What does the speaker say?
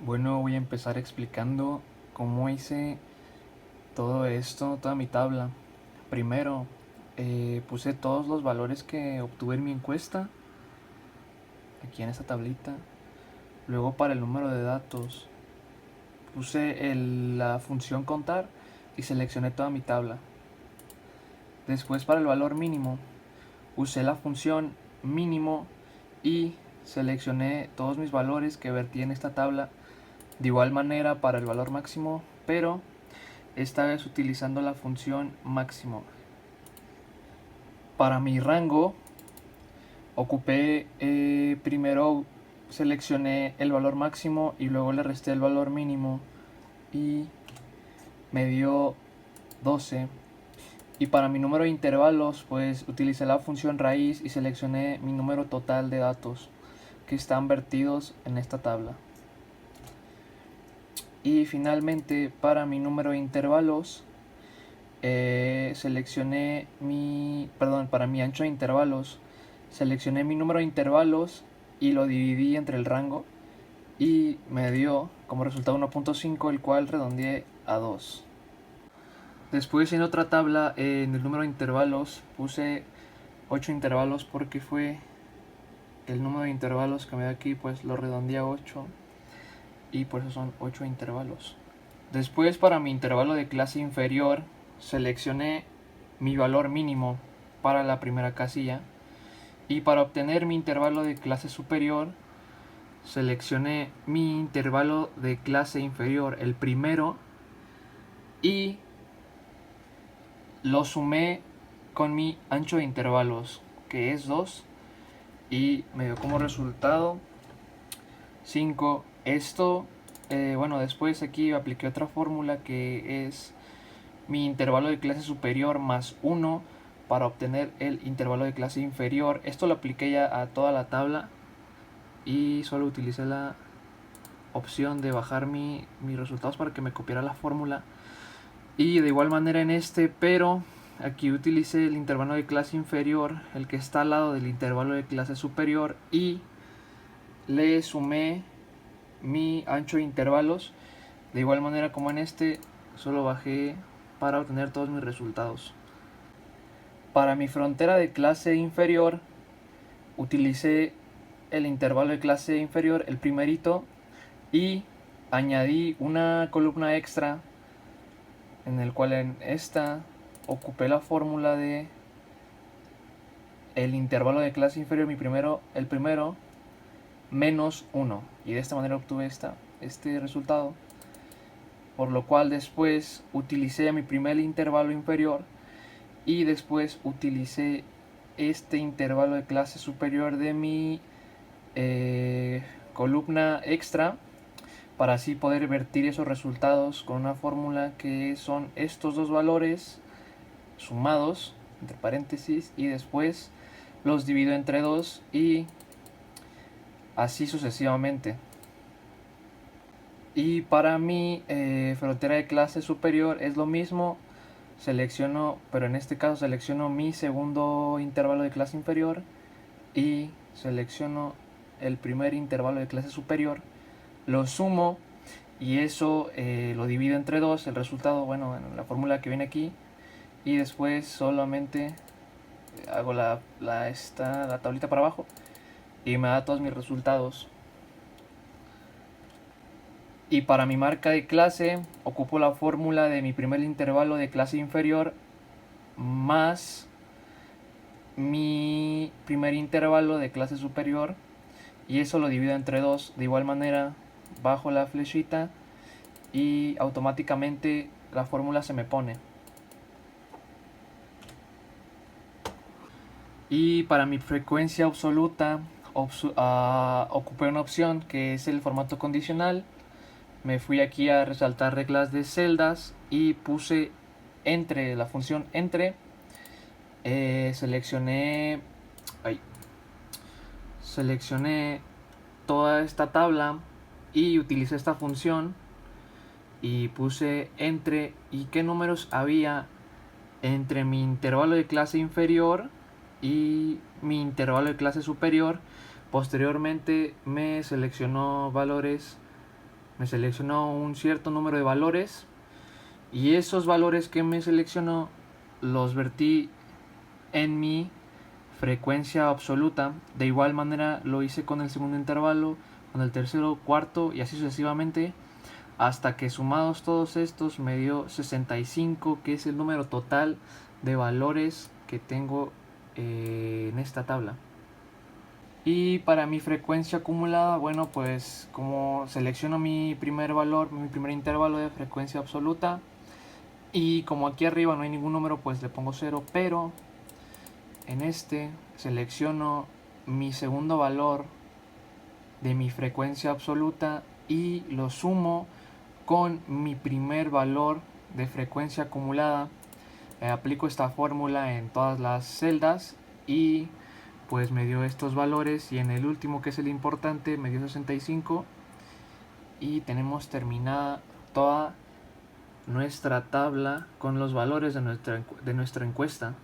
Bueno, voy a empezar explicando cómo hice todo esto, toda mi tabla. Primero, puse todos los valores que obtuve en mi encuesta, aquí en esta tablita. Luego para el número de datos, puse la función contar y seleccioné toda mi tabla. Después para el valor mínimo, usé la función mínimo y seleccioné todos mis valores que vertí en esta tabla. De igual manera para el valor máximo, pero esta vez utilizando la función máximo. Para mi rango ocupé, primero seleccioné el valor máximo y luego le resté el valor mínimo y me dio 12. Y para mi número de intervalos, pues utilicé la función raíz y seleccioné mi número total de datos que están vertidos en esta tabla. Y finalmente para mi número de intervalos, para mi ancho de intervalos, seleccioné mi número de intervalos y lo dividí entre el rango y me dio como resultado 1.5, el cual redondeé a 2. Después en otra tabla, en el número de intervalos, puse 8 intervalos porque fue el número de intervalos que me da aquí, pues lo redondeé a 8 y por eso son 8 intervalos. Después para mi intervalo de clase inferior seleccioné mi valor mínimo para la primera casilla y para obtener mi intervalo de clase superior seleccioné mi intervalo de clase inferior, el primero, y lo sumé con mi ancho de intervalos, que es 2, y me dio como resultado 5. Esto, bueno, después aquí apliqué otra fórmula que es mi intervalo de clase superior más 1 para obtener el intervalo de clase inferior. Esto lo apliqué ya a toda la tabla y solo utilicé la opción de bajar mis resultados para que me copiara la fórmula. Y de igual manera en este, pero aquí utilicé el intervalo de clase inferior, el que está al lado del intervalo de clase superior, y le sumé mi ancho de intervalos. De igual manera como en este, solo bajé para obtener todos mis resultados. Para mi frontera de clase inferior, utilicé el intervalo de clase inferior, el primerito, y añadí una columna extra en el cual en esta ocupé la fórmula de el intervalo de clase inferior, el primero, menos 1. Y de esta manera obtuve este resultado. Por lo cual después utilicé mi primer intervalo inferior y después utilicé este intervalo de clase superior de mi columna extra para así poder vertir esos resultados con una fórmula que son estos dos valores sumados entre paréntesis y después los divido entre 2 y así sucesivamente. Y para mi frontera de clase superior es lo mismo, selecciono, pero en este caso selecciono mi segundo intervalo de clase inferior y selecciono el primer intervalo de clase superior, lo sumo y eso lo divido entre 2, el resultado, bueno, en la fórmula que viene aquí, y después solamente hago la tablita para abajo y me da todos mis resultados. Y para mi marca de clase ocupo la fórmula de mi primer intervalo de clase inferior más mi primer intervalo de clase superior y eso lo divido entre 2. De igual manera bajo la flechita y automáticamente la fórmula se me pone. Y para mi frecuencia absoluta ocupé una opción que es el formato condicional. Me fui aquí a resaltar reglas de celdas y puse entre, la función entre, seleccioné toda esta tabla y utilicé esta función y puse entre y qué números había entre mi intervalo de clase inferior y mi intervalo de clase superior. Posteriormente me seleccionó valores me seleccionó un cierto número de valores y esos valores que me seleccionó los vertí en mi frecuencia absoluta. De igual manera lo hice con el segundo intervalo, con el tercero, cuarto y así sucesivamente, hasta que sumados todos estos me dio 65, que es el número total de valores que tengo en esta tabla. Y para mi frecuencia acumulada, bueno, pues como selecciono mi primer valor, mi primer intervalo de frecuencia absoluta, y como aquí arriba no hay ningún número, pues le pongo 0, pero en este selecciono mi segundo valor de mi frecuencia absoluta y lo sumo con mi primer valor de frecuencia acumulada. Aplico esta fórmula en todas las celdas y pues me dio estos valores, y en el último, que es el importante, me dio 65 y tenemos terminada toda nuestra tabla con los valores de nuestra encuesta.